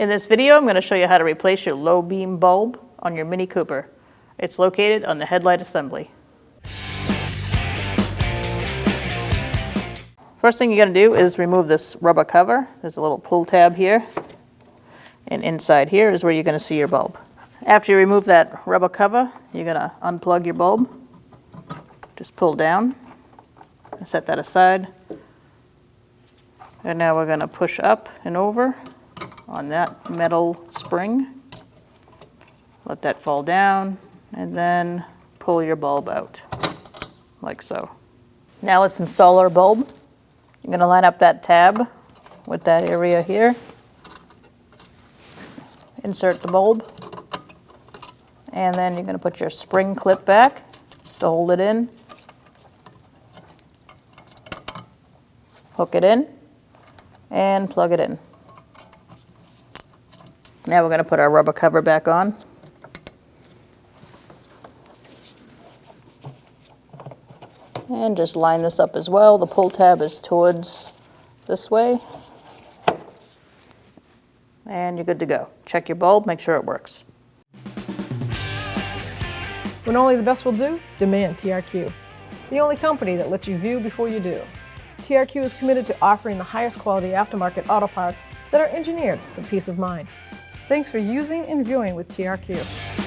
In this video, I'm going to show you how to replace your low beam bulb on your Mini Cooper. It's located on the headlight assembly. First thing you're going to do is remove this rubber cover. There's a little pull tab here, and inside here is where you're going to see your bulb. After you remove that rubber cover, you're going to unplug your bulb. Just pull down and set that aside. And now we're going to push up and over on that metal spring. Let that fall down, and then pull your bulb out, like so. Now let's install our bulb. You're going to line up that tab with that area here. Insert the bulb, and then you're going to put your spring clip back to hold it in. Hook it in and plug it in. Now we're going to put our rubber cover back on. And just line this up as well. The pull tab is towards this way. And you're good to go. Check your bulb, make sure it works. When only the best will do, demand TRQ. The only company that lets you view before you do. TRQ is committed to offering the highest quality aftermarket auto parts that are engineered for peace of mind. Thanks for using and viewing with TRQ.